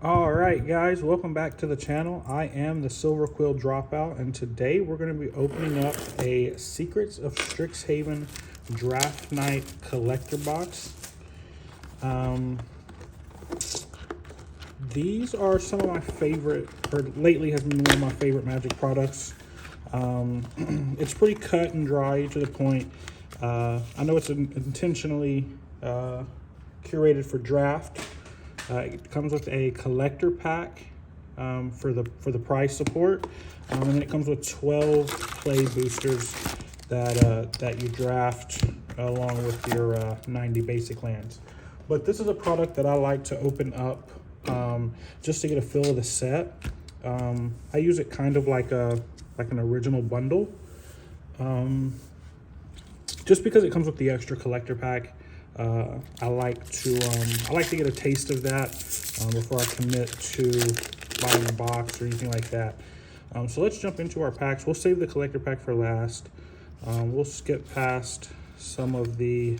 All right, guys, welcome back to the channel. I am the Silver Quill Dropout, and today we're going to be opening up a Secrets of Strixhaven Draft Night collector box. These are some of my favorite, or lately has been one of my favorite Magic products. It's pretty cut and dry to the point. I know it's intentionally curated for draft. It comes with a collector pack for the prize support, and then it comes with 12 play boosters that you draft along with your 90 basic lands. But this is a product that I like to open up just to get a feel of the set. I use it kind of like an original bundle, just because it comes with the extra collector pack. I like to get a taste of that before I commit to buying a box or anything like that. So let's jump into our packs. We'll save the collector pack for last. We'll skip past some of the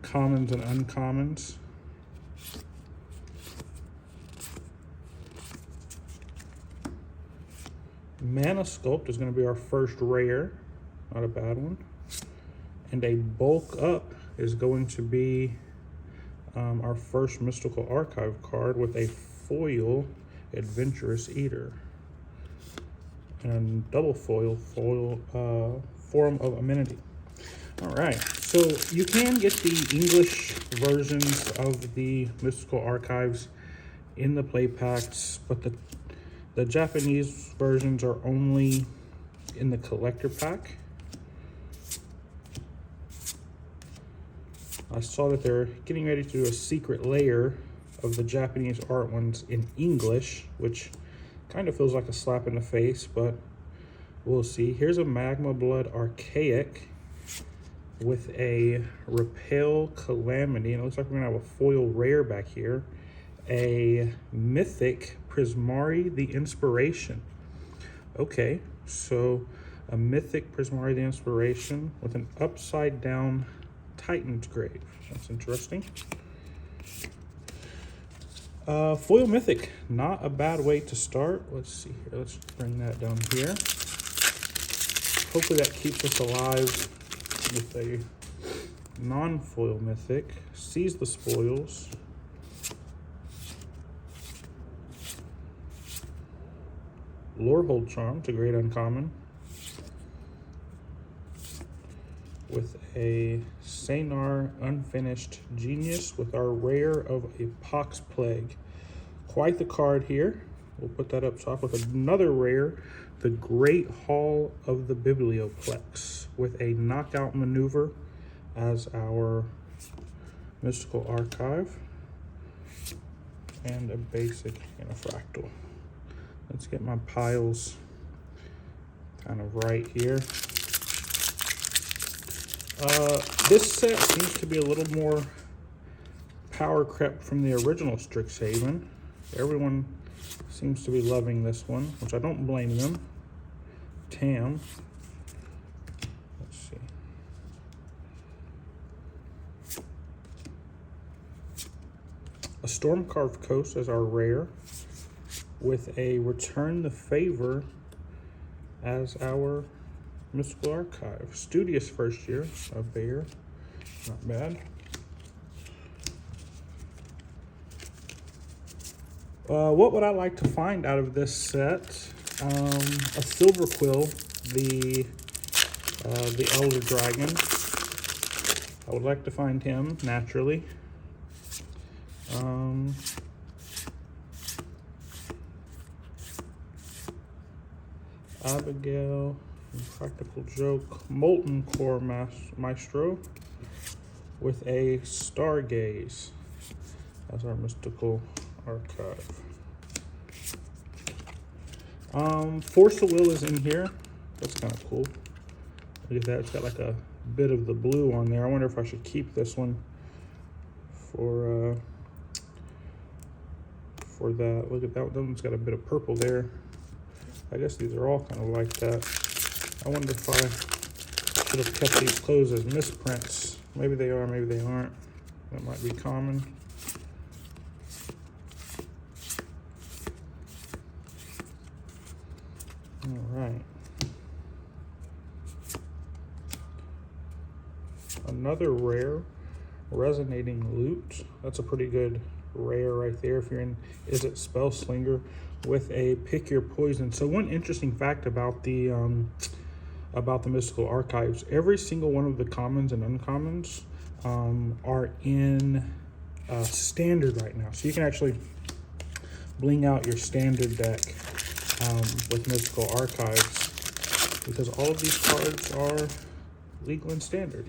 commons and uncommons. Mana Sculpt is going to be our first rare, not a bad one. And a bulk up is going to be our first Mystical Archive card with a foil Adventurous Eater. And double foil Forum of Amenity. All right, so you can get the English versions of the Mystical Archives in the play packs, but the Japanese versions are only in the collector pack. I saw that they're getting ready to do a secret layer of the Japanese art ones in English, which kind of feels like a slap in the face, but we'll see. Here's a Magma Blood Archaic with a Repel Calamity, and it looks like we're gonna have a foil rare back here. A Mythic Prismari the Inspiration. Okay, so a Mythic Prismari the Inspiration with an upside down Titan's Grave. That's interesting. Foil Mythic, not a bad way to start. Let's see here. Let's bring that down here. Hopefully that keeps us alive with a non-foil Mythic. Seize the Spoils. Lorehold Charm, it's a great uncommon. With a Sanar Unfinished Genius with our rare of a Pox Plague. Quite the card here. We'll put that up top with another rare, the Great Hall of the Biblioplex, with a Knockout Maneuver as our Mystical Archive, and a basic and a fractal. Let's get my piles kind of right here. This set seems to be a little more power crept from the original Strixhaven. Everyone seems to be loving this one, which I don't blame them. Tam. Let's see. A Stormcarved Coast as our rare, with a Return the Favor as our Mystical Archive. Studious First Year, a bear, not bad. What would I like to find out of this set? A Silver Quill, the Elder Dragon. I would like to find him, naturally. Abigail, Practical Joke, Molten Core Maestro with a Stargaze as our Mystical Archive. Force of Will is in here. That's kind of cool. Look at that, it's got like a bit of the blue on there. I wonder if I should keep this one for that. Look at that one's got a bit of purple there. I guess these are all kind of like that. I wonder if I should have kept these clothes as misprints. Maybe they are, maybe they aren't. That might be common. another rare, Resonating Lute. That's a pretty good rare right there if you're in Is It Spellslinger, with a Pick Your Poison. So one interesting fact about the Mystical Archives, every single one of the commons and uncommons are in standard right now. So you can actually bling out your standard deck with Mystical Archives, because all of these cards are legal and standard.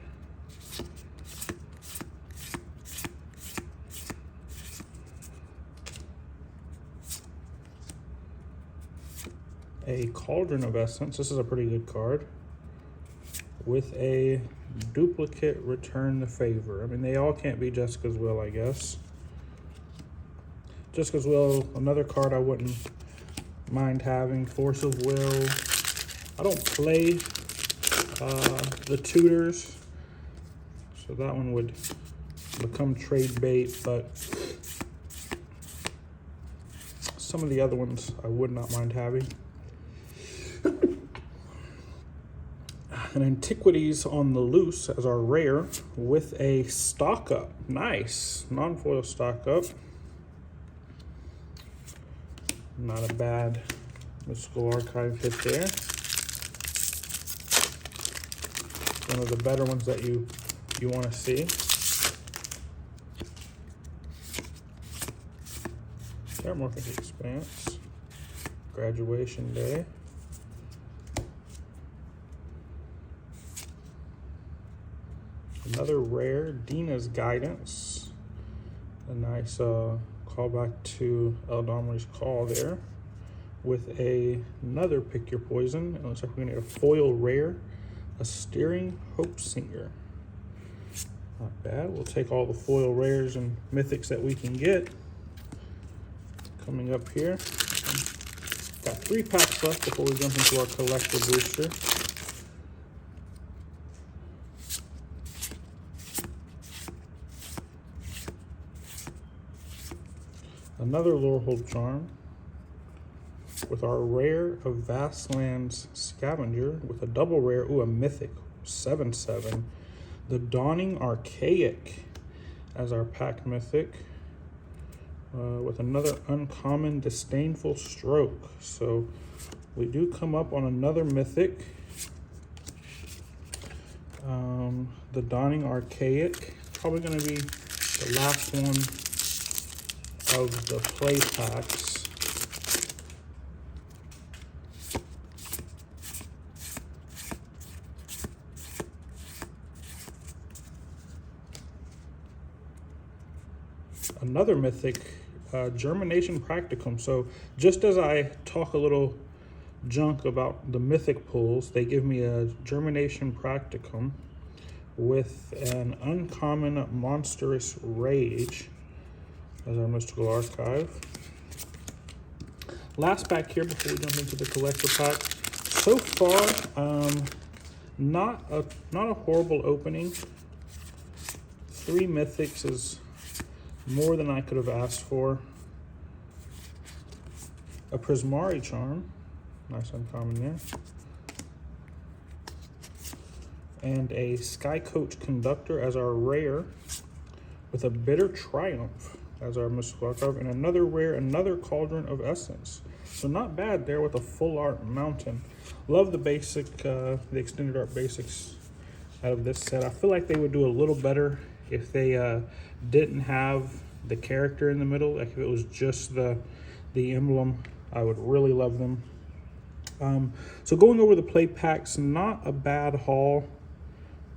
A Cauldron of Essence. This is a pretty good card. With a duplicate Return the Favor. I mean, they all can't be Jessica's Will, I guess. Jessica's Will, another card I wouldn't mind having. Force of Will. I don't play the tutors, so that one would become trade bait, but some of the other ones I would not mind having. An Antiquities on the Loose as our rare, with a stock up. Nice. Non-foil stock up. Not a bad Mystical Archive hit there. One of the better ones that you want to see. Metamorphic Expanse. Graduation Day. Another rare, Dina's Guidance. A nice callback to Eldamri's Call there. With another Pick Your Poison. It looks like we're gonna get a foil rare, a Steering Hope Singer. Not bad. We'll take all the foil rares and mythics that we can get. Coming up here. Got 3 packs left before we jump into our collector booster. Another Lorehold Charm, with our rare of Vastlands Scavenger, with a double rare, a mythic, 7/7. The Dawning Archaic as our pack mythic, with another uncommon Disdainful Stroke. So we do come up on another mythic. The Dawning Archaic, probably going to be the last one of the play packs. Another mythic, Germination Practicum. So just as I talk a little junk about the mythic pulls, they give me a Germination Practicum with an uncommon Monstrous Rage as our Mystical Archive. Last pack here before we jump into the collector pack. So far, not a horrible opening. 3 mythics is more than I could have asked for. A Prismari Charm, nice uncommon there. And a Skycoach Conductor as our rare, with a Bitter Triumph as our Mystical Archive, and another rare, another Cauldron of Essence. So not bad there with a full art mountain. Love the basic, the extended art basics out of this set. I feel like they would do a little better if they didn't have the character in the middle. Like if it was just the emblem, I would really love them. So going over the play packs, not a bad haul.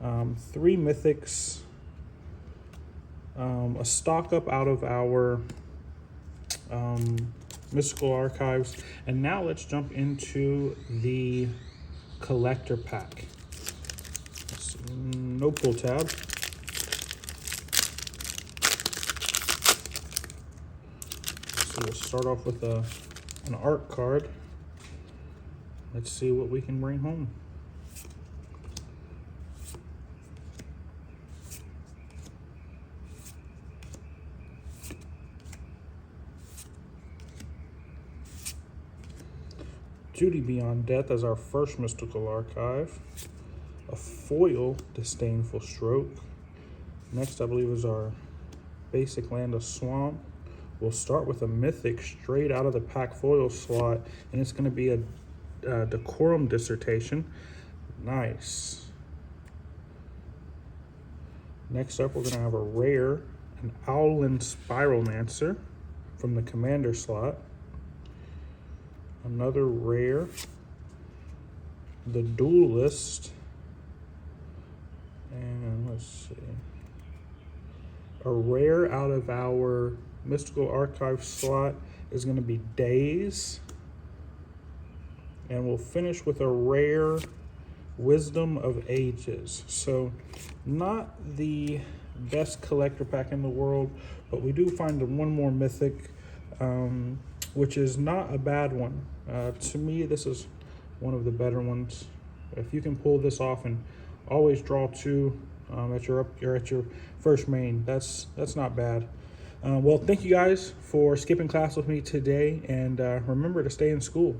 3 mythics. A stock up out of our Mystical Archives. And now let's jump into the collector pack. No pull tab. So we'll start off with an art card. Let's see what we can bring home. Duty Beyond Death as our first Mystical Archive. A foil Disdainful Stroke. Next, I believe, is our basic Land of Swamp. We'll start with a mythic straight out of the pack foil slot, and it's going to be a Decorum Dissertation. Nice. Next up, we're going to have a rare, an Owlin Spiralmancer from the Commander slot. Another rare, the Duelist. And let's see. A rare out of our Mystical Archive slot is going to be Days. And we'll finish with a rare Wisdom of Ages. So not the best collector pack in the world, but we do find one more mythic, which is not a bad one. To me, this is one of the better ones. If you can pull this off and always draw two you're at your first main, that's not bad. Well, thank you guys for skipping class with me today, and remember to stay in school.